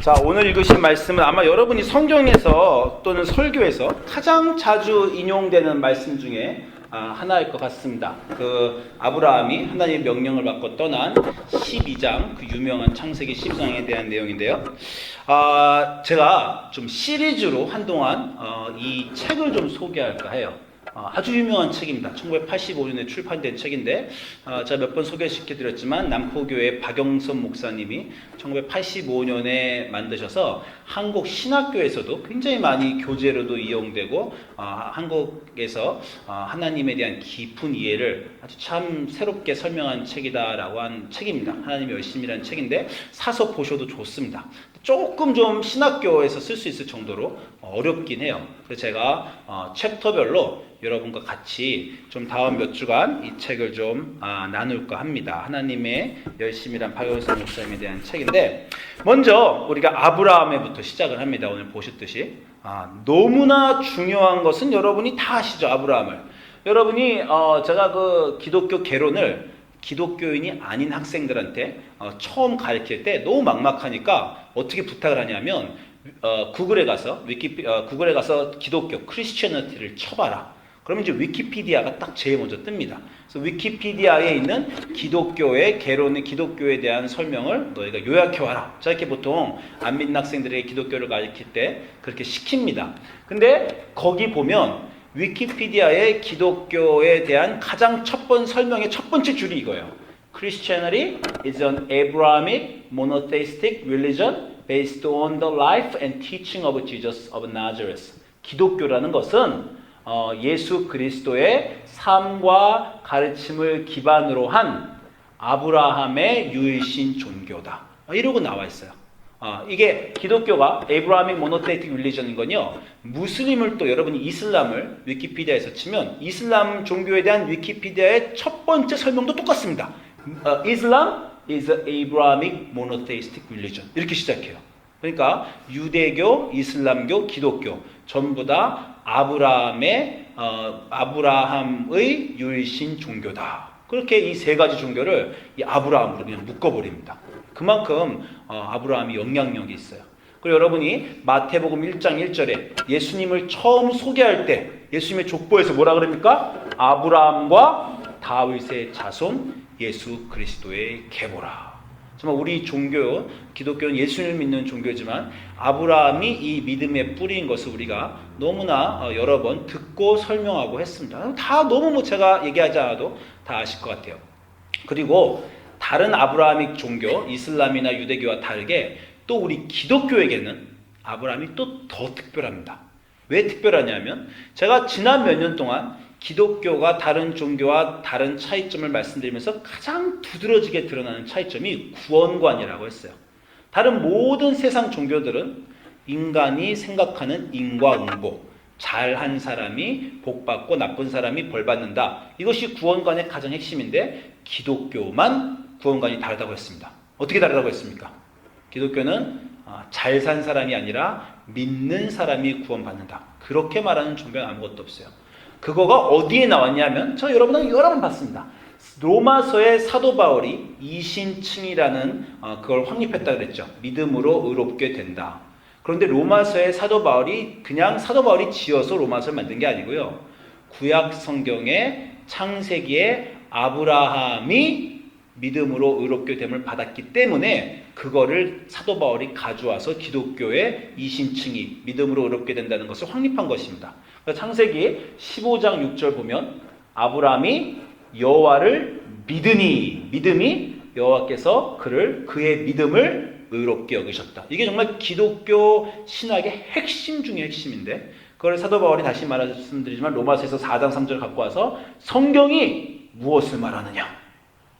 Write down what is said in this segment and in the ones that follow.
자, 오늘 읽으신 말씀은 아마 여러분이 성경에서 또는 설교에서 가장 자주 인용되는 말씀 중에 하나일 것 같습니다. 그 아브라함이 하나님의 명령을 받고 떠난 12장, 그 유명한 창세기 12장에 대한 내용인데요. 제가 좀 시리즈로 한동안 이 책을 좀 소개할까 해요. 아주 유명한 책입니다. 1985년에 출판된 책인데 제가 몇 번 소개시켜드렸지만 남포교회 박영선 목사님이 1985년에 만드셔서 한국 신학교에서도 굉장히 많이 교재로도 이용되고 한국에서 하나님에 대한 깊은 이해를 아주 참 새롭게 설명한 책이다라고 한 책입니다. 하나님의 열심이라는 책인데 사서 보셔도 좋습니다. 조금 좀 신학교에서 쓸 수 있을 정도로 어렵긴 해요. 그래서 제가 챕터별로 여러분과 같이 좀 다음 몇 주간 이 책을 좀 나눌까 합니다. 하나님의 열심이란 박영선 목사님에 대한 책인데, 먼저 우리가 아브라함에부터 시작을 합니다. 오늘 보셨듯이 너무나 중요한 것은 여러분이 다 아시죠. 아브라함을 여러분이 제가 그 기독교 개론을 기독교인이 아닌 학생들한테 처음 가르칠 때 너무 막막하니까 어떻게 부탁을 하냐면 구글에 가서 기독교 크리스티애니티를 쳐봐라. 그러면 이제 위키피디아가 딱 제일 먼저 뜹니다. 그래서 위키피디아에 있는 기독교의 개론의 기독교에 대한 설명을 너희가 요약해와라. 자, 이렇게 보통 안 믿는 학생들에게 기독교를 가르칠 때 그렇게 시킵니다. 근데 거기 보면 위키피디아의 기독교에 대한 가장 첫 번째 설명의 첫 번째 줄이 이거예요. Christianity is an Abrahamic monotheistic religion based on the life and teaching of Jesus of Nazareth. 기독교라는 것은 예수 그리스도의 삶과 가르침을 기반으로 한 아브라함의 유일신 종교다. 이러고 나와 있어요. 이게 기독교가 에이브라함의 모노테이틱 릴리전인 건요, 무슬림을 또 여러분이 이슬람을 위키피디아에서 치면 이슬람 종교에 대한 위키피디아의 첫 번째 설명도 똑같습니다. Islam is an Abrahamic monotheistic religion. 이렇게 시작해요. 그러니까 유대교, 이슬람교, 기독교 전부 다 아브라함의 유일신 종교다. 그렇게 이 세 가지 종교를 이 아브라함으로 그냥 묶어버립니다. 그만큼 아브라함이 영향력이 있어요. 그리고 여러분이 마태복음 1장 1절에 예수님을 처음 소개할 때 예수님의 족보에서 뭐라 그럽니까? 아브라함과 다윗의 자손 예수 그리스도의 계보라. 정말 우리 종교, 기독교는 예수님을 믿는 종교지만 아브라함이 이 믿음의 뿌리인 것을 우리가 너무나 여러 번 듣고 설명하고 했습니다. 다 너무 제가 얘기하지 않아도 다 아실 것 같아요. 그리고 다른 아브라함ik 종교, 이슬람이나 유대교와 다르게 또 우리 기독교에게는 아브라함이 또 더 특별합니다. 왜 특별하냐면 제가 지난 몇 년 동안 기독교가 다른 종교와 다른 차이점을 말씀드리면서 가장 두드러지게 드러나는 차이점이 구원관이라고 했어요. 다른 모든 세상 종교들은 인간이 생각하는 인과응보, 잘한 사람이 복받고 나쁜 사람이 벌받는다. 이것이 구원관의 가장 핵심인데 기독교만 구원관이 다르다고 했습니다. 어떻게 다르다고 했습니까? 기독교는 잘 산 사람이 아니라 믿는 사람이 구원받는다. 그렇게 말하는 종교는 아무것도 없어요. 그거가 어디에 나왔냐면 저 여러분은 여러 번 봤습니다. 로마서의 사도 바울이 이신층이라는 그걸 확립했다 그랬죠. 믿음으로 의롭게 된다. 그런데 로마서의 사도 바울이 그냥 사도 바울이 지어서 로마서를 만든 게 아니고요. 구약 성경의 창세기에 아브라함이 믿음으로 의롭게 됨을 받았기 때문에 그거를 사도 바울이 가져와서 기독교의 이신층이 믿음으로 의롭게 된다는 것을 확립한 것입니다. 창세기 15장 6절 보면 아브라함이 여호와를 믿음이 여호와께서 그의 믿음을 의롭게 여기셨다. 이게 정말 기독교 신학의 핵심 중의 핵심인데 그걸 사도 바울이 다시 말씀드리지만 로마서에서 4장 3절 갖고 와서 성경이 무엇을 말하느냐?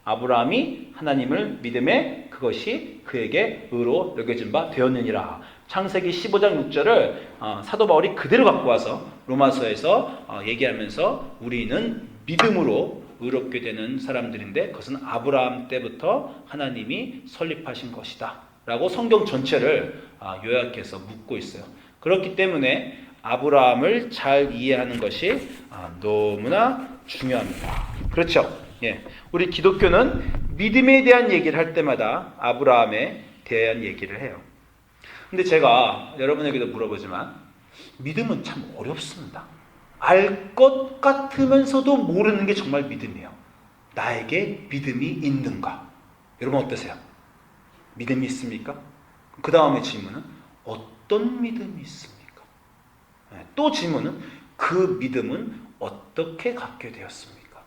아브라함이 하나님을 믿음에 그것이 그에게 의로 여겨진 바 되었느니라. 창세기 15장 6절을 사도 바울이 그대로 갖고 와서 로마서에서 얘기하면서 우리는 믿음으로 의롭게 되는 사람들인데 그것은 아브라함 때부터 하나님이 설립하신 것이다 라고 성경 전체를 요약해서 묻고 있어요. 그렇기 때문에 아브라함을 잘 이해하는 것이 너무나 중요합니다. 그렇죠? 예. 우리 기독교는 믿음에 대한 얘기를 할 때마다 아브라함에 대한 얘기를 해요. 근데 제가 여러분에게도 물어보지만 믿음은 참 어렵습니다. 알 것 같으면서도 모르는 게 정말 믿음이에요. 나에게 믿음이 있는가? 여러분 어떠세요? 믿음이 있습니까? 그 다음에 질문은 어떤 믿음이 있습니까? 또 질문은 그 믿음은 어떻게 갖게 되었습니까?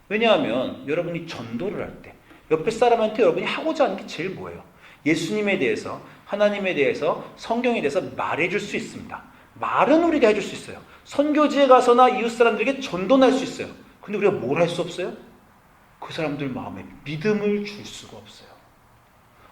왜냐하면 여러분이 전도를 할 때 옆에 사람한테 여러분이 하고자 하는 게 제일 뭐예요? 예수님에 대해서, 하나님에 대해서, 성경에 대해서 말해줄 수 있습니다. 말은 우리가 해줄 수 있어요. 선교지에 가서나 이웃 사람들에게 전도할 수 있어요. 근데 우리가 뭘 할 수 없어요? 그 사람들 마음에 믿음을 줄 수가 없어요.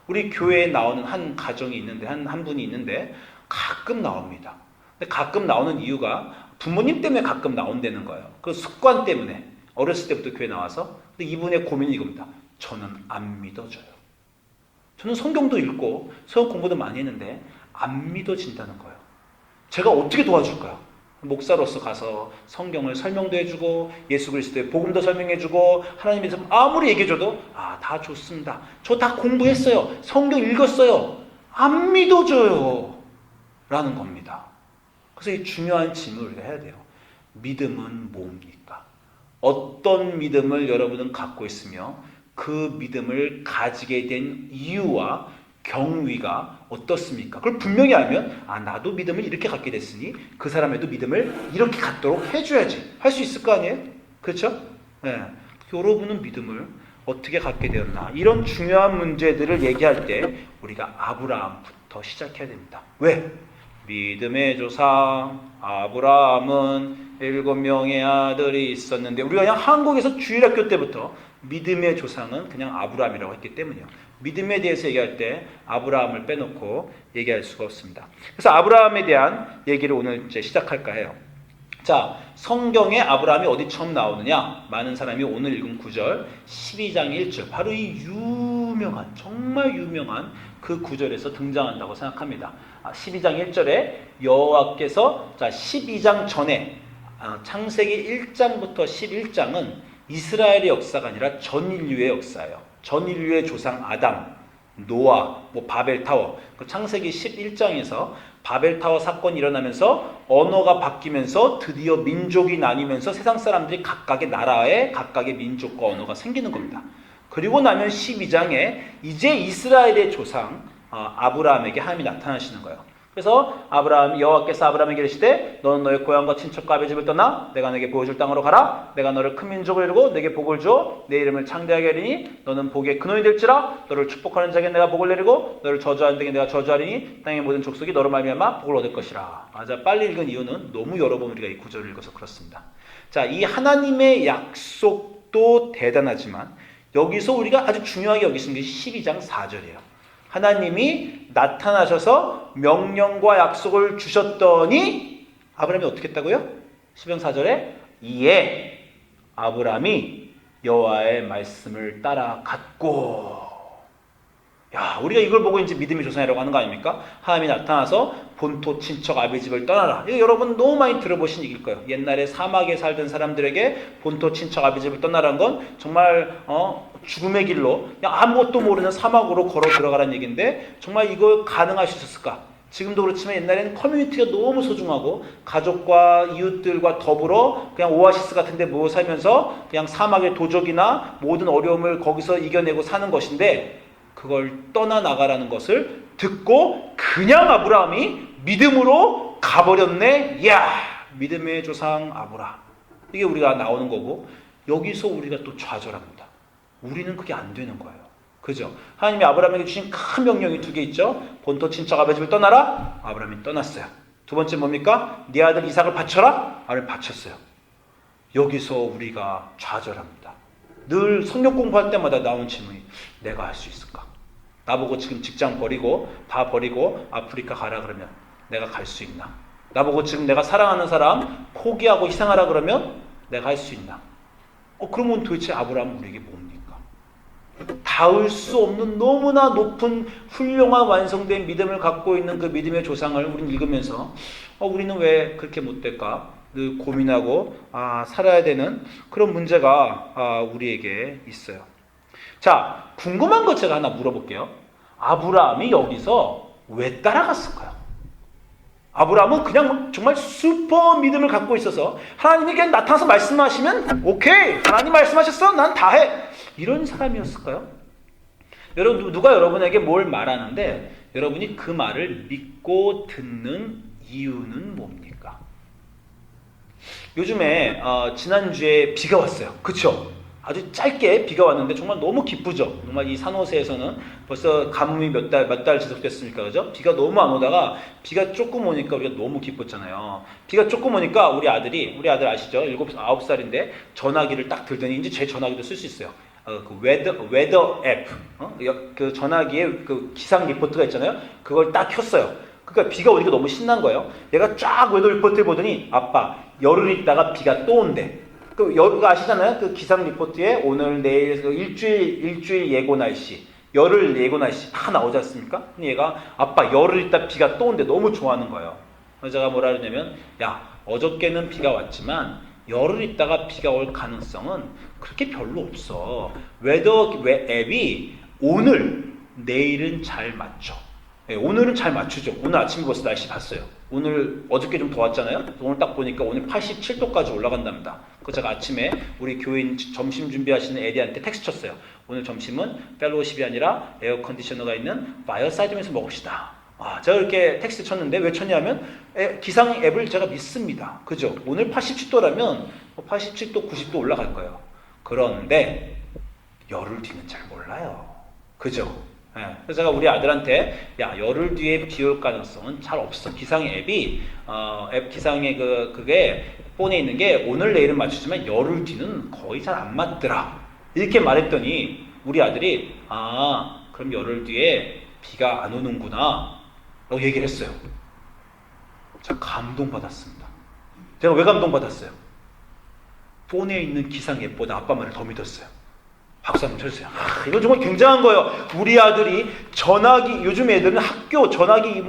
우리 교회에 나오는 한 가정이 있는데, 한 분이 있는데 가끔 나옵니다. 근데 가끔 나오는 이유가 부모님 때문에 가끔 나온다는 거예요. 그 습관 때문에 어렸을 때부터 교회 나와서. 근데 이분의 고민이 이겁니다. 저는 안 믿어져요. 저는 성경도 읽고 성경 공부도 많이 했는데 안 믿어진다는 거예요. 제가 어떻게 도와줄까요? 목사로서 가서 성경을 설명도 해주고 예수 그리스도의 복음도 설명해주고 하나님에 대해서 아무리 얘기해줘도 다 좋습니다. 저 다 공부했어요. 성경 읽었어요. 안 믿어져요. 라는 겁니다. 그래서 이 중요한 질문을 우리가 해야 돼요. 믿음은 뭡니까? 어떤 믿음을 여러분은 갖고 있으며 그 믿음을 가지게 된 이유와 경위가 어떻습니까? 그걸 분명히 알면 나도 믿음을 이렇게 갖게 됐으니 그 사람에도 믿음을 이렇게 갖도록 해줘야지 할 수 있을 거 아니에요? 그렇죠? 네. 여러분은 믿음을 어떻게 갖게 되었나? 이런 중요한 문제들을 얘기할 때 우리가 아브라함부터 시작해야 됩니다. 왜? 믿음의 조상 아브라함은 7명의 아들이 있었는데 우리가 그냥 한국에서 주일학교 때부터 믿음의 조상은 그냥 아브라함이라고 했기 때문이에요. 믿음에 대해서 얘기할 때 아브라함을 빼놓고 얘기할 수가 없습니다. 그래서 아브라함에 대한 얘기를 오늘 이제 시작할까 해요. 자, 성경에 아브라함이 어디 처음 나오느냐? 많은 사람이 오늘 읽은 9절 12장 1절 바로 이 유명한 정말 유명한 그 구절에서 등장한다고 생각합니다. 12장 1절에 여호와께서 12장 전에 창세기 1장부터 11장은 이스라엘의 역사가 아니라 전 인류의 역사예요. 전 인류의 조상 아담, 노아, 바벨타워. 그 창세기 11장에서 바벨타워 사건이 일어나면서 언어가 바뀌면서 드디어 민족이 나뉘면서 세상 사람들이 각각의 나라에 각각의 민족과 언어가 생기는 겁니다. 그리고 나면 12장에 이제 이스라엘의 조상 아브라함에게 하나님이 나타나시는 거예요. 그래서 여호와께서 아브라함에게 이르시되 너는 너의 고향과 친척과 아비 집을 떠나 내가 내게 보여줄 땅으로 가라. 내가 너를 큰 민족을 이루고 내게 복을 주어 내 이름을 창대하게 하리니 너는 복의 근원이 될지라. 너를 축복하는 자에게 내가 복을 내리고 너를 저주하는 자에게 내가 저주하리니 땅의 모든 족속이 너로 말미암아 복을 얻을 것이라. 맞아, 빨리 읽은 이유는 너무 여러 번 우리가 이 구절을 읽어서 그렇습니다. 자, 이 하나님의 약속도 대단하지만 여기서 우리가 아주 중요하게 여기신 게 12장 4절이에요. 하나님이 나타나셔서 명령과 약속을 주셨더니 아브라함이 어떻게 했다고요? 12장 4절에 이에 아브라함이 여호와의 말씀을 따라갔고. 야, 우리가 이걸 보고 이제 믿음의 조상이라고 하는 거 아닙니까? 하나님이 나타나서 본토 친척 아비 집을 떠나라. 이거 여러분 너무 많이 들어보신 얘기일 거예요. 옛날에 사막에 살던 사람들에게 본토 친척 아비 집을 떠나라는 건 정말 죽음의 길로 그냥 아무것도 모르는 사막으로 걸어 들어가라는 얘기인데 정말 이거 가능할 수 있었을까? 지금도 그렇지만 옛날에는 커뮤니티가 너무 소중하고 가족과 이웃들과 더불어 그냥 오아시스 같은 데 모여 살면서 그냥 사막의 도적이나 모든 어려움을 거기서 이겨내고 사는 것인데 그걸 떠나나가라는 것을 듣고 그냥 아브라함이 믿음으로 가버렸네. 이야, 믿음의 조상 아브라함. 이게 우리가 나오는 거고 여기서 우리가 또 좌절합니다. 우리는 그게 안 되는 거예요. 그죠? 하나님이 아브라함에게 주신 큰 명령이 2개 있죠. 본토 친척 아비 집을 떠나라. 아브라함이 떠났어요. 두 번째 뭡니까? 네 아들 이삭을 바쳐라. 아브라함이 바쳤어요. 여기서 우리가 좌절합니다. 늘 성경 공부할 때마다 나온 질문이 내가 할 수 있을까? 나보고 지금 직장 버리고 다 버리고 아프리카 가라 그러면 내가 갈 수 있나? 나보고 지금 내가 사랑하는 사람 포기하고 희생하라 그러면 내가 할 수 있나? 그러면 도대체 아브라함은 우리에게 뭡니까? 닿을 수 없는 너무나 높은 훌륭한 완성된 믿음을 갖고 있는 그 믿음의 조상을 우리는 읽으면서 우리는 왜 그렇게 못될까? 늘 고민하고 살아야 되는 그런 문제가 우리에게 있어요. 자, 궁금한 것 제가 하나 물어볼게요. 아브라함이 여기서 왜 따라갔을까요? 아브라함은 그냥 정말 슈퍼 믿음을 갖고 있어서 하나님이 그냥 나타나서 말씀하시면 오케이, 하나님 말씀하셨어, 난 다 해, 이런 사람이었을까요? 여러분, 누가 여러분에게 뭘 말하는데 여러분이 그 말을 믿고 듣는 이유는 뭡니까? 요즘에 지난주에 비가 왔어요. 그쵸? 아주 짧게 비가 왔는데 정말 너무 기쁘죠. 정말 이 산호세에서는 벌써 가뭄이 몇 달 지속됐으니까, 그죠? 비가 너무 안 오다가 비가 조금 오니까 우리가 너무 기뻤잖아요. 비가 조금 오니까 우리 아들 아시죠? 7, 9살인데 전화기를 딱 들더니 이제 제 전화기도 쓸 수 있어요. 그 웨더 앱, 그 전화기에 그 기상 리포트가 있잖아요. 그걸 딱 켰어요. 그러니까 비가 오니까 너무 신난 거예요. 얘가 쫙 웨더 리포트를 보더니 아빠, 열흘 있다가 비가 또 온대. 그거 아시잖아요. 그 기상 리포트에 오늘 내일 일주일 예고 날씨, 열흘 예고 날씨 다 나오지 않습니까? 근데 얘가 아빠, 열흘 있다 비가 또 온대. 너무 좋아하는 거예요. 그래서 제가 뭐라 그러냐면, 야, 어저께는 비가 왔지만 열흘 있다가 비가 올 가능성은 그렇게 별로 없어. 웨더 앱이 오늘, 내일은 잘 맞춰. 네, 오늘은 잘 맞추죠. 오늘 아침에 벌써 날씨 봤어요. 오늘 어저께 좀 더웠잖아요. 오늘 딱 보니까 오늘 87도까지 올라간답니다. 그 제가 아침에 우리 교인 점심 준비하시는 에디한테 텍스트 쳤어요. 오늘 점심은 펠로우십이 아니라 에어컨디셔너가 있는 파이어사이드에서 먹읍시다. 제가 이렇게 텍스트 쳤는데 왜 쳤냐면 기상 앱을 제가 믿습니다. 그죠? 오늘 87도라면 87도, 90도 올라갈 거예요. 그런데 열흘 뒤는 잘 몰라요. 그죠? 그래서 제가 우리 아들한테 야, 열흘 뒤에 비 올 가능성은 잘 없어. 기상 앱이 앱 기상의 그게 폰에 있는 게 오늘 내일은 맞추지만 열흘 뒤는 거의 잘 안 맞더라. 이렇게 말했더니 우리 아들이 그럼 열흘 뒤에 비가 안 오는구나 라고 얘기를 했어요. 제가 감동받았습니다. 제가 왜 감동받았어요? 폰에 있는 기상 앱보다 아빠 말을 더 믿었어요. 박수 한번 쳐주세요. 이건 정말 굉장한 거예요. 우리 아들이 전화기, 요즘 애들은 학교 전화기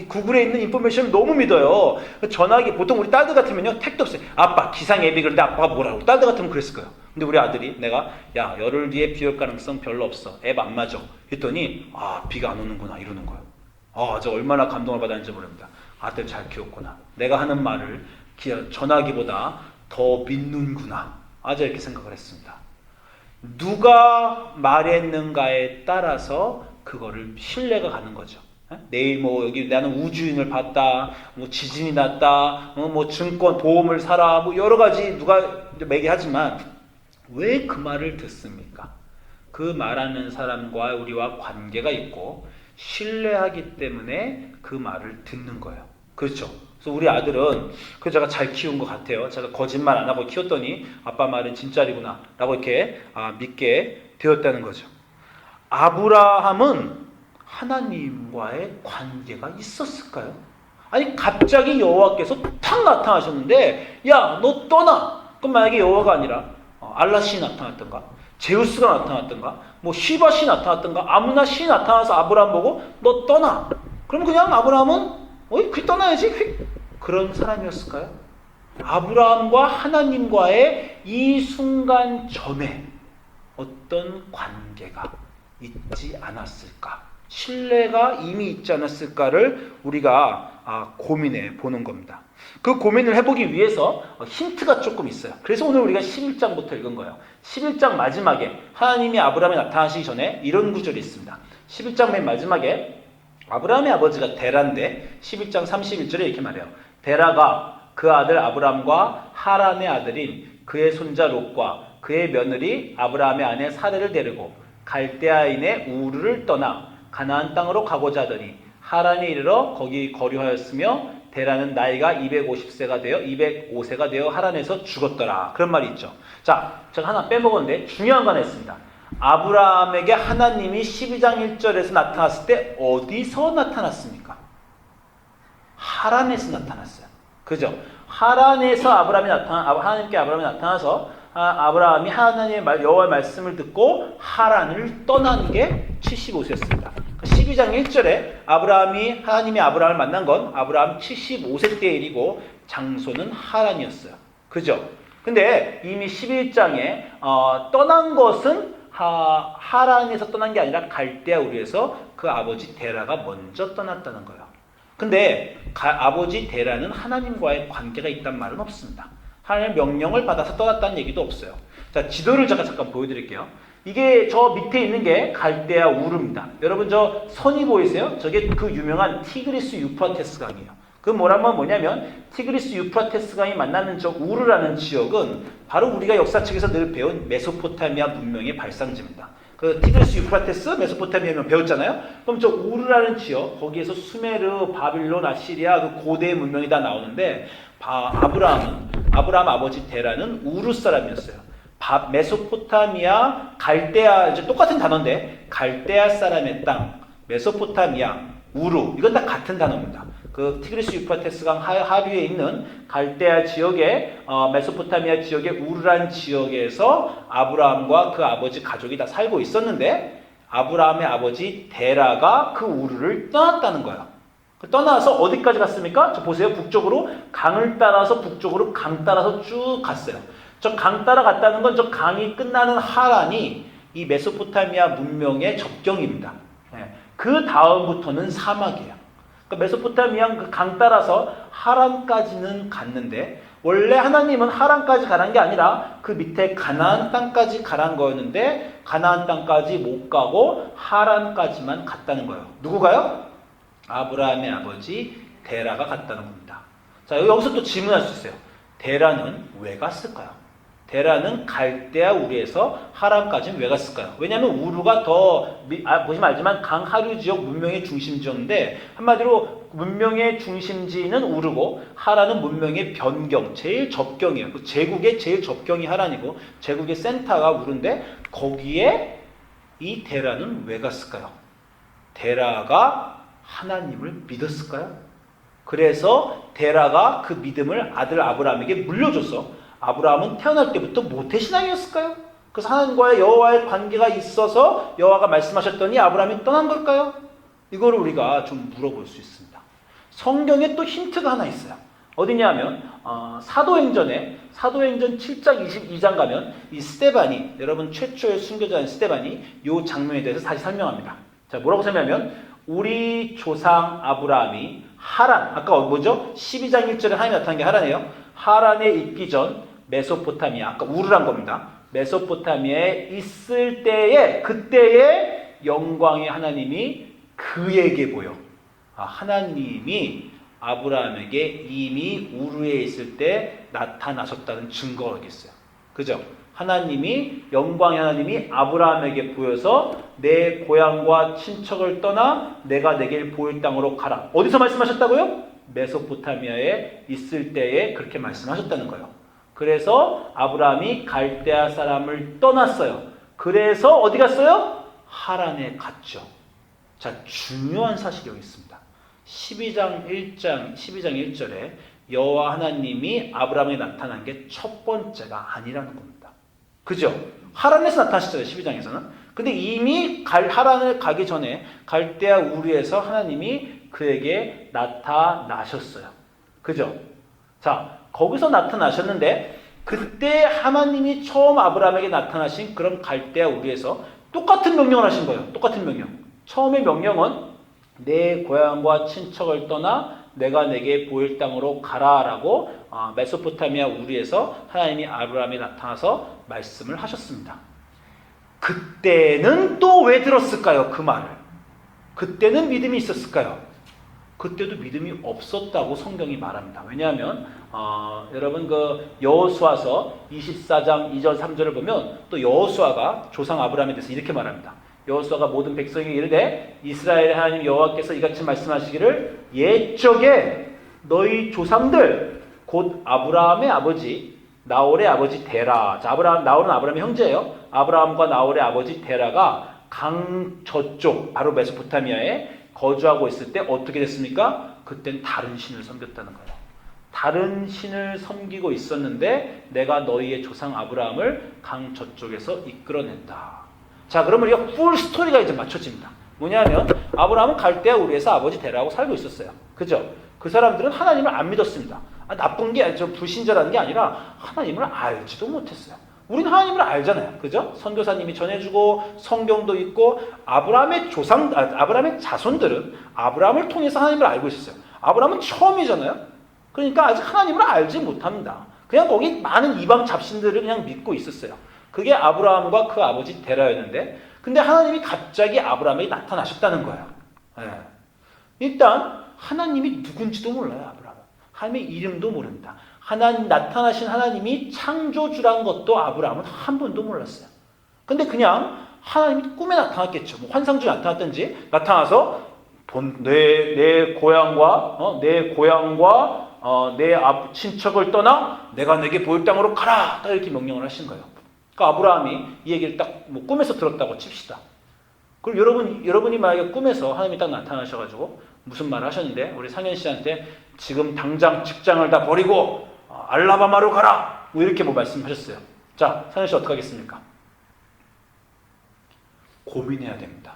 구글에 있는 인포메이션을 너무 믿어요. 전화기, 보통 우리 딸들 같으면요, 택도 없어요. 아빠, 기상 앱이 그런데 아빠가 뭐라고. 딸들 같으면 그랬을 거예요. 근데 우리 아들이 내가 야, 열흘 뒤에 비 올 가능성 별로 없어. 앱 안 맞아. 했더니 비가 안 오는구나 이러는 거예요. 저 얼마나 감동을 받았는지 모릅니다. 아들 잘 키웠구나. 내가 하는 말을 전화기보다 더 믿는구나. 이렇게 생각을 했습니다. 누가 말했는가에 따라서 그거를 신뢰가 가는 거죠. 내일 여기 나는 우주인을 봤다, 지진이 났다, 증권 보험을 사라, 여러 가지 누가 매개하지만 왜 그 말을 듣습니까? 그 말하는 사람과 우리와 관계가 있고 신뢰하기 때문에 그 말을 듣는 거예요. 그렇죠? 그래서 우리 아들은 제가 잘 키운 것 같아요. 제가 거짓말 안 하고 키웠더니 아빠 말은 진짜리구나 라고 이렇게 믿게 되었다는 거죠. 아브라함은 하나님과의 관계가 있었을까요? 아니 갑자기 여호와께서 탁 나타나셨는데 야, 너 떠나. 그럼 만약에 여호와가 아니라 알라 신이 나타났던가, 제우스가 나타났던가, 시바 신이 나타났던가, 아무나 신이 나타나서 아브라함 보고 너 떠나. 그럼 그냥 아브라함은 그 떠나야지. 그런 사람이었을까요? 아브라함과 하나님과의 이 순간 전에 어떤 관계가 있지 않았을까? 신뢰가 이미 있지 않았을까를 우리가 고민해 보는 겁니다. 그 고민을 해보기 위해서 힌트가 조금 있어요. 그래서 오늘 우리가 11장부터 읽은 거예요. 11장 마지막에 하나님이 아브라함에 나타나시기 전에 이런 구절이 있습니다. 11장 맨 마지막에 아브라함의 아버지가 데라인데 11장 31절에 이렇게 말해요. 데라가 그 아들 아브라함과 하란의 아들인 그의 손자 롯과 그의 며느리 아브라함의 아내 사레를 데리고 갈대아인의 우르를 떠나 가나안 땅으로 가고자 하더니 하란에 이르러 거기 거류하였으며 데라는 나이가 205세가 되어 하란에서 죽었더라. 그런 말이 있죠. 자, 제가 하나 빼먹었는데 중요한 거 하나 있습니다. 아브라함에게 하나님이 12장 1절에서 나타났을 때 어디서 나타났습니까? 하란에서 나타났어요. 그죠? 하란에서 하나님께 아브라함이 나타나서 아브라함이 하나님의 여호와의 말씀을 듣고 하란을 떠난 게 75세였습니다. 12장 1절에 하나님이 아브라함을 만난 건 아브라함 75세 때의 일이고 장소는 하란이었어요. 그죠? 근데 이미 11장에 떠난 것은 하란에서 떠난 게 아니라 갈대아 우르에서 그 아버지 데라가 먼저 떠났다는 거예요. 근데 아버지 데라는 하나님과의 관계가 있단 말은 없습니다. 하나님의 명령을 받아서 떠났다는 얘기도 없어요. 자, 지도를 제가 잠깐 보여드릴게요. 이게 저 밑에 있는 게 갈대아 우르입니다. 여러분 저 선이 보이세요? 저게 그 유명한 티그리스 유프라테스 강이에요. 그 뭐냐면 티그리스 유프라테스 강이 만나는 저 우르라는 지역은 바로 우리가 역사책에서 늘 배운 메소포타미아 문명의 발상지입니다. 그 티그리스 유프라테스 메소포타미아면 배웠잖아요. 그럼 저 우르라는 지역 거기에서 수메르, 바빌론, 아시리아 그 고대 문명이 다 나오는데 아브라함 아버지 데라는 우르 사람이었어요. 메소포타미아, 갈대아, 이제 똑같은 단어인데, 갈대아 사람의 땅, 메소포타미아, 우루, 이건 다 같은 단어입니다. 그 티그리스 유프라테스 강 하류에 있는 갈대아 지역의, 메소포타미아 지역의 우루란 지역에서 아브라함과 그 아버지 가족이 다 살고 있었는데, 아브라함의 아버지 데라가 그 우루를 떠났다는 거예요. 떠나서 어디까지 갔습니까? 저 보세요. 북쪽으로, 강을 따라서 북쪽으로 강 따라서 쭉 갔어요. 저 강 따라 갔다는 건 저 강이 끝나는 하란이 이 메소포타미아 문명의 접경입니다. 그 다음부터는 사막이에요. 그러니까 메소포타미아 그 강 따라서 하란까지는 갔는데 원래 하나님은 하란까지 가란 게 아니라 그 밑에 가나안 땅까지 가란 거였는데 가나안 땅까지 못 가고 하란까지만 갔다는 거예요. 누구가요? 아브라함의 아버지 데라가 갔다는 겁니다. 자, 여기서 또 질문할 수 있어요. 데라는 왜 갔을까요? 데라는 갈대아 우르에서 하란까지는 왜 갔을까요? 왜냐하면 우르가 더 보시면 알지만 강하류 지역 문명의 중심지였는데 한마디로 문명의 중심지는 우르고 하란은 문명의 변경, 제일 접경이에요. 제국의 제일 접경이 하란이고 제국의 센터가 우르인데 거기에 이 데라는 왜 갔을까요? 데라가 하나님을 믿었을까요? 그래서 데라가 그 믿음을 아들 아브라함에게 물려줘서 아브라함은 태어날 때부터 모태신앙이었을까요? 그래서 하나님과의 여호와의 관계가 있어서 여호와가 말씀하셨더니 아브라함이 떠난 걸까요? 이거를 우리가 좀 물어볼 수 있습니다. 성경에 또 힌트가 하나 있어요. 어디냐면 사도행전 7장 22장 가면 이 스데반이 여러분 최초의 순교자인 스데반이 이 장면에 대해서 다시 설명합니다. 자, 뭐라고 설명하면 우리 조상 아브라함이 하란 아까 뭐죠? 12장 1절에 하나님이 나타난 게 하란이에요. 하란에 있기 전 메소포타미아, 아까 우르란 겁니다. 메소포타미아에 있을 때에 그때의 영광의 하나님이 그에게 보여. 하나님이 아브라함에게 이미 우르에 있을 때 나타나셨다는 증거가 있어요. 그죠? 하나님이 영광의 하나님이 아브라함에게 보여서 내 고향과 친척을 떠나 내가 내게 보일 땅으로 가라. 어디서 말씀하셨다고요? 메소포타미아에 있을 때에 그렇게 말씀하셨다는 거예요. 그래서 아브라함이 갈대아 사람을 떠났어요. 그래서 어디 갔어요? 하란에 갔죠. 자, 중요한 사실이 여기 있습니다. 12장 1절에 여호와 하나님이 아브라함에 나타난 게 첫 번째가 아니라는 겁니다. 그죠? 하란에서 나타나셨잖아요. 12장에서는. 근데 이미 하란을 가기 전에 갈대아 우르에서 하나님이 그에게 나타나셨어요. 그죠? 자, 거기서 나타나셨는데 그때 하나님이 처음 아브라함에게 나타나신 그런 갈대아 우르에서 똑같은 명령을 하신 거예요. 똑같은 명령. 처음의 명령은 내 고향과 친척을 떠나 내가 내게 보일 땅으로 가라라고 메소포타미아 우르에서 하나님이 아브라함에 나타나서 말씀을 하셨습니다. 그때는 또 왜 들었을까요? 그 말을. 그때는 믿음이 있었을까요? 그때도 믿음이 없었다고 성경이 말합니다. 왜냐하면 여러분 그 여호수아서 24장 2절 3절을 보면 또 여호수아가 조상 아브라함에 대해서 이렇게 말합니다. 여호수아가 모든 백성에게 이르되 이스라엘의 하나님 여호와께서 이같이 말씀하시기를 옛적에 너희 조상들 곧 아브라함의 아버지 나홀의 아버지 데라. 자, 나홀은 아브라함의 형제예요. 아브라함과 나홀의 아버지 데라가 강 저쪽 바로 메소포타미아에 거주하고 있을 때 어떻게 됐습니까? 그땐 다른 신을 섬겼다는 거예요. 다른 신을 섬기고 있었는데 내가 너희의 조상 아브라함을 강 저쪽에서 이끌어냈다. 자, 그러면 우리가 풀 스토리가 이제 맞춰집니다. 뭐냐면 아브라함은 갈대아 우르에서 아버지 데라하고 살고 있었어요. 그죠? 그 사람들은 하나님을 안 믿었습니다. 나쁜 게 불신자라는 게 아니라 하나님을 알지도 못했어요. 우린 하나님을 알잖아요. 그죠? 선교사님이 전해주고 성경도 있고 아브라함의 아브라함의 자손들은 아브라함을 통해서 하나님을 알고 있었어요. 아브라함은 처음이잖아요. 그러니까 아직 하나님을 알지 못합니다. 그냥 거기 많은 이방 잡신들을 그냥 믿고 있었어요. 그게 아브라함과 그 아버지 데라였는데 근데 하나님이 갑자기 아브라함에게 나타나셨다는 거예요. 네. 일단 하나님이 누군지도 몰라요. 아브라함은. 하나님의 이름도 모른다. 나타나신 하나님이 창조주란 것도 아브라함은 한 번도 몰랐어요. 근데 그냥 하나님이 꿈에 나타났겠죠. 뭐 환상 중에 나타났든지 나타나서 내 고향과 내 친척을 떠나 내가 내게 보일 땅으로 가라. 딱 이렇게 명령을 하신 거예요. 그러니까 아브라함이 이 얘기를 딱 뭐 꿈에서 들었다고 칩시다. 그럼 여러분이 만약에 꿈에서 하나님이 딱 나타나셔가지고 무슨 말을 하셨는데 우리 상현 씨한테 지금 당장 직장을 다 버리고 알라바마로 가라. 뭐 이렇게 뭐 말씀하셨어요. 자, 상현 씨 어떻게 하겠습니까? 고민해야 됩니다.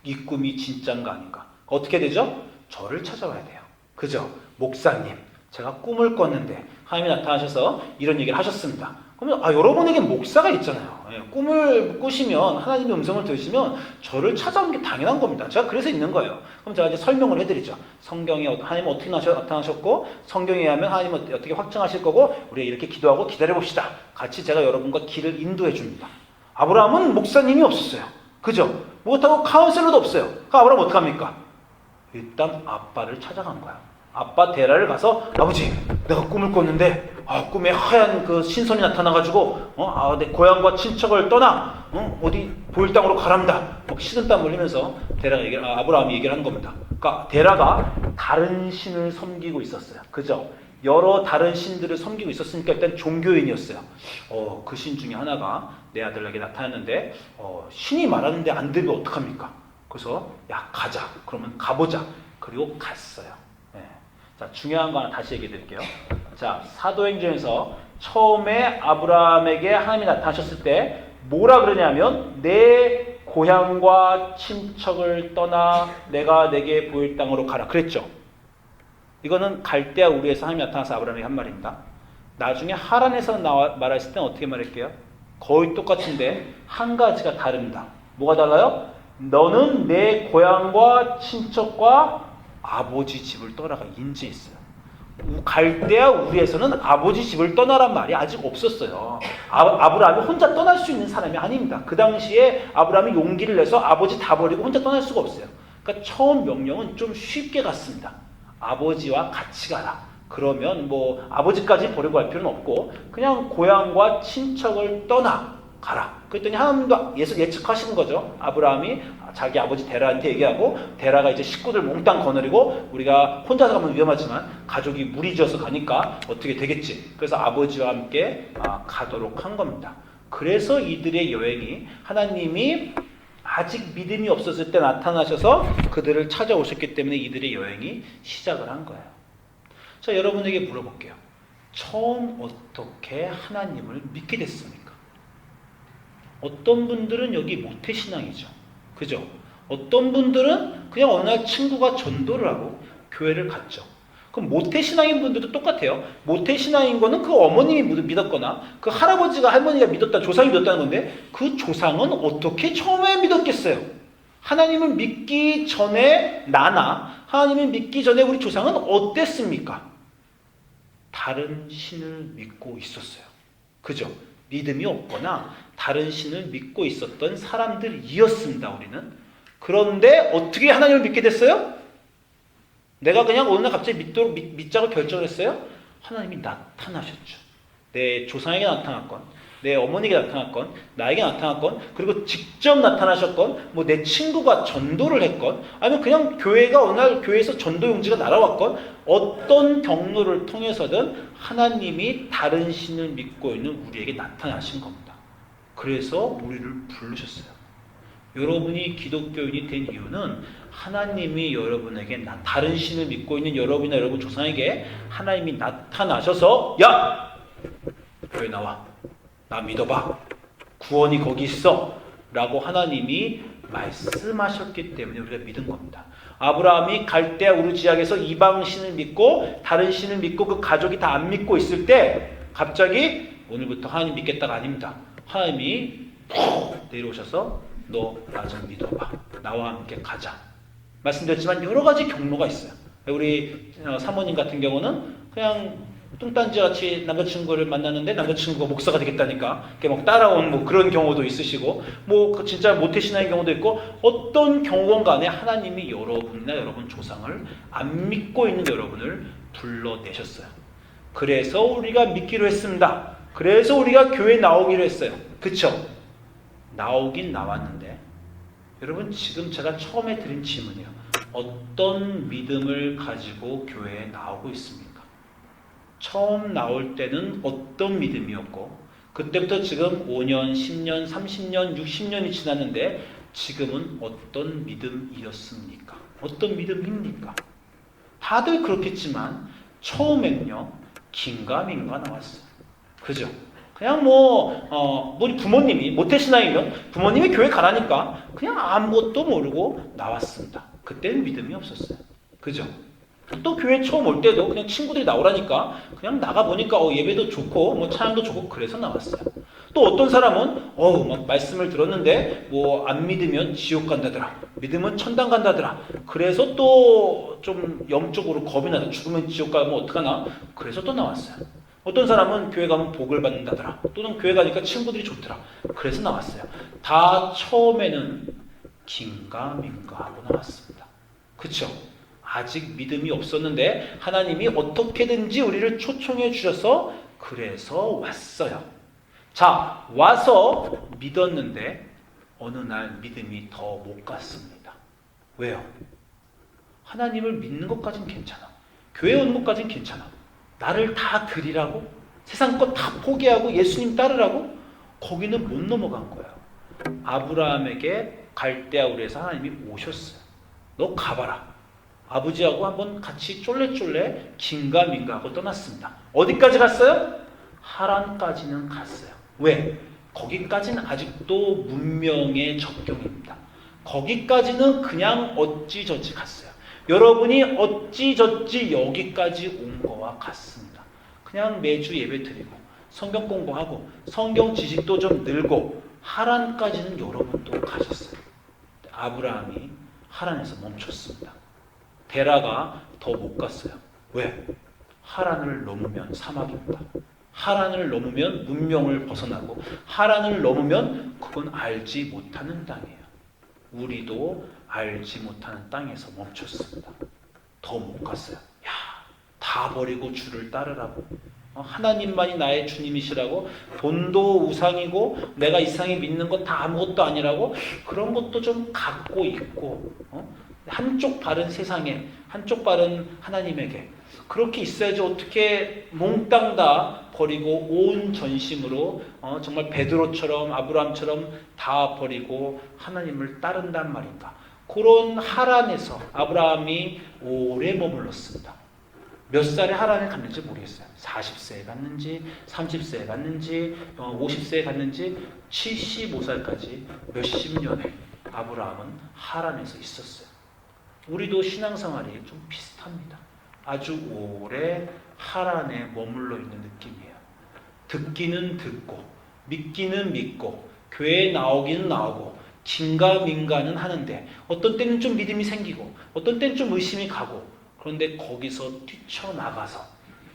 이 꿈이 진짜인가 아닌가. 어떻게 되죠? 저를 찾아와야 돼요. 그죠? 목사님, 제가 꿈을 꿨는데 하나님이 나타나셔서 이런 얘기를 하셨습니다. 그러면 여러분에게 목사가 있잖아요. 꿈을 꾸시면 하나님의 음성을 들으시면 저를 찾아오는 게 당연한 겁니다. 제가 그래서 있는 거예요. 그럼 제가 이제 설명을 해드리죠. 성경에 하나님은 어떻게 나타나셨고 성경에 의하면 하나님은 어떻게 확증하실 거고 우리가 이렇게 기도하고 기다려봅시다. 같이 제가 여러분과 길을 인도해 줍니다. 아브라함은 목사님이 없었어요. 그죠? 못하고 카운셀러도 없어요. 그럼 아브라함은 어떡합니까? 일단 아빠를 찾아간 거야. 아빠 데라를 가서 아버지 내가 꿈을 꿨는데 꿈에 하얀 그 신선이 나타나가지고 내 고향과 친척을 떠나 어디 보일 땅으로 가랍니다. 막 식은땀 흘리면서 아브라함이 얘기를 한 겁니다. 그러니까 데라가 다른 신을 섬기고 있었어요. 그죠? 여러 다른 신들을 섬기고 있었으니까 일단 종교인이었어요. 그 신 중에 하나가 내 아들에게 나타났는데 신이 말하는데 안 들으면 어떡합니까? 그래서 야 가자. 그러면 가보자. 그리고 갔어요. 네. 자, 중요한 거 하나 다시 얘기해 드릴게요. 자, 사도행전에서 처음에 아브라함에게 하나님이 나타나셨을 때 뭐라 그러냐면 내 고향과 친척을 떠나 내가 내게 보일 땅으로 가라 그랬죠. 이거는 갈대아 우르에서 하나님이 나타나서 아브라함에게 한 말입니다. 나중에 하란에서 말했을 때는 어떻게 말할게요? 거의 똑같은데 한 가지가 다릅니다. 뭐가 달라요? 너는 내 고향과 친척과 아버지 집을 떠나가 인지했어요. 갈대아 우리에서는 아버지 집을 떠나란 말이 아직 없었어요. 아브라함이 혼자 떠날 수 있는 사람이 아닙니다. 그 당시에 아브라함이 용기를 내서 아버지 다 버리고 혼자 떠날 수가 없어요. 그러니까 처음 명령은 좀 쉽게 갔습니다. 아버지와 같이 가라. 그러면 뭐 아버지까지 버리고 갈 필요는 없고 그냥 고향과 친척을 떠나 가라. 그랬더니 하나님도 예측하시는 거죠. 아브라함이 자기 아버지 데라한테 얘기하고 데라가 이제 식구들 몽땅 거느리고 우리가 혼자서 가면 위험하지만 가족이 무리지어서 가니까 어떻게 되겠지. 그래서 아버지와 함께 가도록 한 겁니다. 그래서 이들의 여행이 하나님이 아직 믿음이 없었을 때 나타나셔서 그들을 찾아오셨기 때문에 이들의 여행이 시작을 한 거예요. 자, 여러분에게 물어볼게요. 처음 어떻게 하나님을 믿게 됐습니까? 어떤 분들은 여기 모태신앙이죠. 그죠? 어떤 분들은 그냥 어느 날 친구가 전도를 하고 교회를 갔죠. 그럼 모태신앙인 분들도 똑같아요. 모태신앙인 거는 그 어머님이 믿었거나 그 할아버지가 할머니가 믿었다, 조상이 믿었다는 건데 그 조상은 어떻게 처음에 믿었겠어요? 하나님을 믿기 전에 하나님을 믿기 전에 우리 조상은 어땠습니까? 다른 신을 믿고 있었어요. 그죠? 믿음이 없거나 다른 신을 믿고 있었던 사람들이었습니다. 우리는. 그런데 어떻게 하나님을 믿게 됐어요? 내가 그냥 어느 날 갑자기 믿자고 결정을 했어요? 하나님이 나타나셨죠. 내 조상에게 나타났건 내 어머니에게 나타났건 나에게 나타났건 그리고 직접 나타나셨건 뭐 내 친구가 전도를 했건 아니면 그냥 교회가 어느 날 교회에서 전도 용지가 날아왔건 어떤 경로를 통해서든 하나님이 다른 신을 믿고 있는 우리에게 나타나신 겁니다. 그래서 우리를 부르셨어요. 여러분이 기독교인이 된 이유는 하나님이 여러분에게 다른 신을 믿고 있는 여러분이나 여러분 조상에게 하나님이 나타나셔서 야! 교회 나와. 나 믿어봐. 구원이 거기 있어. 라고 하나님이 말씀하셨기 때문에 우리가 믿은 겁니다. 아브라함이 갈대아 우르 지역에서 이방 신을 믿고 다른 신을 믿고 그 가족이 다 안 믿고 있을 때 갑자기 오늘부터 하나님 믿겠다가 아닙니다. 하나님이 푹 내려오셔서 너 나 좀 믿어봐. 나와 함께 가자. 말씀드렸지만 여러 가지 경로가 있어요. 우리 사모님 같은 경우는 그냥 뚱딴지같이 남자친구를 만났는데 남자친구가 목사가 되겠다니까 이렇게 막 따라온 뭐 그런 경우도 있으시고 뭐 진짜 모태신앙의 경우도 있고 어떤 경우건 간에 하나님이 여러분이나 여러분 조상을 안 믿고 있는 여러분을 불러내셨어요. 그래서 우리가 믿기로 했습니다. 그래서 우리가 교회에 나오기로 했어요. 그쵸? 나오긴 나왔는데 여러분 지금 제가 처음에 드린 질문이에요. 어떤 믿음을 가지고 교회에 나오고 있습니까? 처음 나올 때는 어떤 믿음이었고 그때부터 지금 5년, 10년, 30년, 60년이 지났는데 지금은 어떤 믿음이었습니까? 어떤 믿음입니까? 다들 그렇겠지만 처음엔요 긴가민가 나왔어요. 그죠? 그냥 우리 부모님이 모태신앙이면 부모님이 교회 가라니까 그냥 아무것도 모르고 나왔습니다. 그때는 믿음이 없었어요. 그죠? 또 교회 처음 올 때도 그냥 친구들이 나오라니까 그냥 나가보니까 예배도 좋고 뭐 찬양도 좋고 그래서 나왔어요. 또 어떤 사람은 막 말씀을 들었는데 뭐 안 믿으면 지옥 간다더라. 믿으면 천당 간다더라. 그래서 또 좀 영적으로 겁이 나서 죽으면 지옥 가면 어떡하나? 그래서 또 나왔어요. 어떤 사람은 교회 가면 복을 받는다더라. 또는 교회 가니까 친구들이 좋더라. 그래서 나왔어요. 다 처음에는 긴가민가 하고 나왔습니다. 그쵸? 아직 믿음이 없었는데 하나님이 어떻게든지 우리를 초청해 주셔서 그래서 왔어요. 자, 와서 믿었는데 어느 날 믿음이 더 못 갔습니다. 왜요? 하나님을 믿는 것까진 괜찮아. 교회 오는 것까진 괜찮아. 나를 다 드리라고? 세상 것 다 포기하고 예수님 따르라고? 거기는 못 넘어간 거예요. 아브라함에게 갈대아우르에서 하나님이 오셨어요. 너 가봐라. 아버지하고 한번 같이 쫄래쫄래 긴가민가 하고 떠났습니다. 어디까지 갔어요? 하란까지는 갔어요. 왜? 거기까지는 아직도 문명의 적경입니다. 거기까지는 그냥 어찌저찌 갔어요. 여러분이 어찌저찌 여기까지 온 거와 같습니다. 그냥 매주 예배 드리고 성경 공부하고 성경 지식도 좀 늘고 하란까지는 여러분도 가셨어요. 아브라함이 하란에서 멈췄습니다. 데라가 더 못 갔어요. 왜? 하란을 넘으면 사막입니다. 하란을 넘으면 문명을 벗어나고 하란을 넘으면 그건 알지 못하는 땅이에요. 우리도 알지 못하는 땅에서 멈췄습니다. 더 못 갔어요. 다 버리고 주를 따르라고. 하나님만이 나의 주님이시라고. 돈도 우상이고 내가 이상히 믿는 건 다 아무것도 아니라고. 그런 것도 좀 갖고 있고 한쪽 발은 세상에 한쪽 발은 하나님에게 그렇게 있어야지. 어떻게 몽땅 다 버리고 온 전심으로 정말 베드로처럼 아브라함처럼 다 버리고 하나님을 따른단 말인가. 그런 하란에서 아브라함이 오래 머물렀습니다. 몇 살에 하란에 갔는지 모르겠어요. 40세에 갔는지 30세에 갔는지 50세에 갔는지 75살까지 몇십 년에 아브라함은 하란에서 있었어요. 우리도 신앙생활이 좀 비슷합니다. 아주 오래 하란에 머물러 있는 느낌이에요. 듣기는 듣고 믿기는 믿고 교회에 나오기는 나오고 긴가민가는 하는데 어떤 때는 좀 믿음이 생기고 어떤 때는 좀 의심이 가고 그런데 거기서 뛰쳐나가서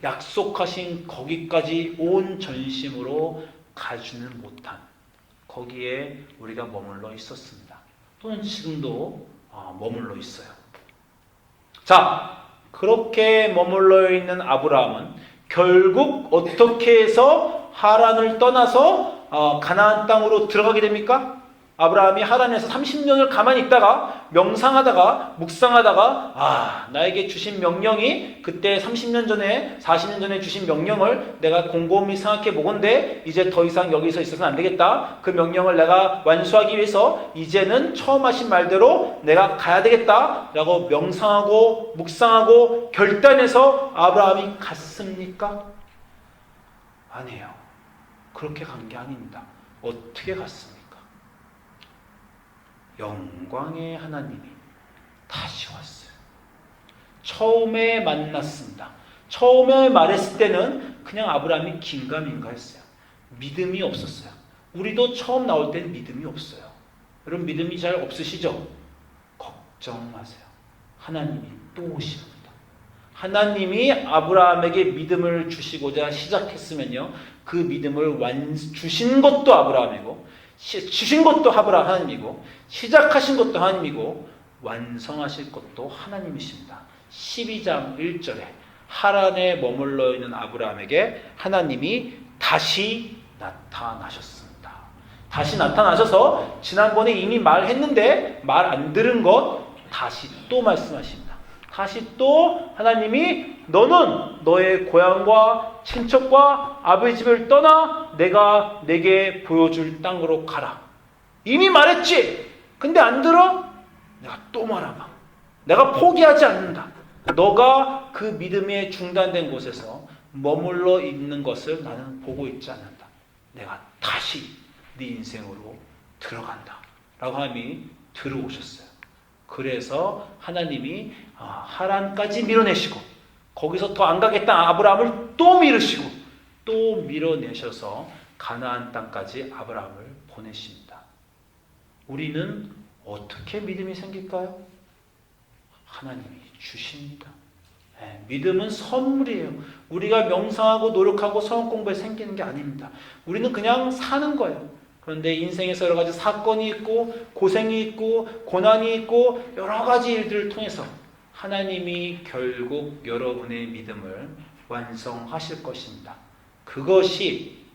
약속하신 거기까지 온 전심으로 가지는 못한 거기에 우리가 머물러 있었습니다. 또는 지금도 머물러 있어요. 자, 그렇게 머물러 있는 아브라함은 결국 어떻게 해서 하란을 떠나서 가나안 땅으로 들어가게 됩니까? 아브라함이 하란에서 30년을 가만히 있다가 명상하다가 묵상하다가 나에게 주신 명령이 그때 30년 전에 40년 전에 주신 명령을 내가 곰곰이 생각해 보건대 이제 더 이상 여기서 있어서는 안 되겠다. 그 명령을 내가 완수하기 위해서 이제는 처음 하신 말대로 내가 가야 되겠다 라고 명상하고 묵상하고 결단해서 아브라함이 갔습니까? 아니에요. 그렇게 간 게 아닙니다. 어떻게 갔습니까? 영광의 하나님이 다시 왔어요. 처음에 만났습니다. 처음에 말했을 때는 그냥 아브라함이 긴가민가 했어요. 믿음이 없었어요. 우리도 처음 나올 때는 믿음이 없어요. 여러분 믿음이 잘 없으시죠? 걱정 마세요. 하나님이 또 오십니다. 하나님이 아브라함에게 믿음을 주시고자 시작했으면요, 그 믿음을 주신 것도 아브라함이고, 주신 것도 하나님이고, 시작하신 것도 하나님이고, 완성하실 것도 하나님이십니다. 12장 1절에 하란에 머물러 있는 아브라함에게 하나님이 다시 나타나셨습니다. 다시 나타나셔서 지난번에 이미 말했는데 말 안 들은 것 다시 또 말씀하십니다. 다시 또 하나님이 너는 너의 고향과 친척과 아버지 집을 떠나 내가 내게 보여줄 땅으로 가라. 이미 말했지. 근데 안 들어? 내가 또 말하마. 내가 포기하지 않는다. 너가 그 믿음에 중단된 곳에서 머물러 있는 것을 나는 보고 있지 않는다. 내가 다시 네 인생으로 들어간다. 라고 하나님이 들어오셨어요. 그래서 하나님이 하란까지 밀어내시고 거기서 더 안 가겠다 아브라함을 또 밀으시고 또 밀어내셔서 가나안 땅까지 아브라함을 보내십니다. 우리는 어떻게 믿음이 생길까요? 하나님이 주십니다. 믿음은 선물이에요. 우리가 명상하고 노력하고 성경 공부에 생기는 게 아닙니다. 우리는 그냥 사는 거예요. 그런데 인생에서 여러 가지 사건이 있고 고생이 있고 고난이 있고 여러 가지 일들을 통해서 하나님이 결국 여러분의 믿음을 완성하실 것입니다. 그것이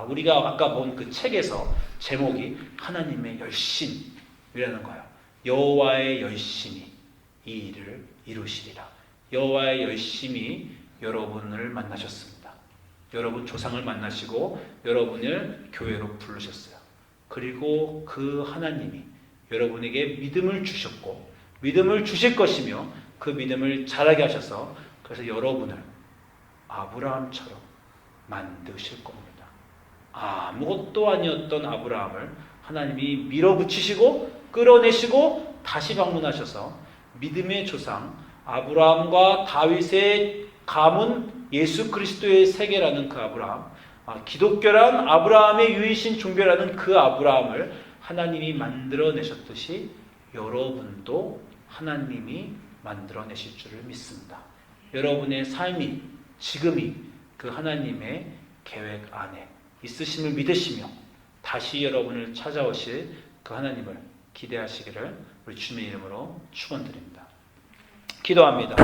우리가 아까 본 그 책에서 제목이 하나님의 열심이라는 거예요. 여호와의 열심이 이 일을 이루시리라. 여호와의 열심이 여러분을 만나셨습니다. 여러분 조상을 만나시고 여러분을 교회로 부르셨어요. 그리고 그 하나님이 여러분에게 믿음을 주셨고 믿음을 주실 것이며 그 믿음을 자라게 하셔서 그래서 여러분을 아브라함처럼 만드실 겁니다. 아무것도 아니었던 아브라함을 하나님이 밀어붙이시고 끌어내시고 다시 방문하셔서 믿음의 조상 아브라함과 다윗의 가문 예수 그리스도의 세계라는 그 아브라함, 기독교란 아브라함의 유일신 종교라는 그 아브라함을 하나님이 만들어내셨듯이 여러분도 하나님이 만들어내실 줄을 믿습니다. 여러분의 삶이 지금이 그 하나님의 계획 안에 있으심을 믿으시며 다시 여러분을 찾아오실 그 하나님을 기대하시기를 우리 주님의 이름으로 축원드립니다. 기도합니다.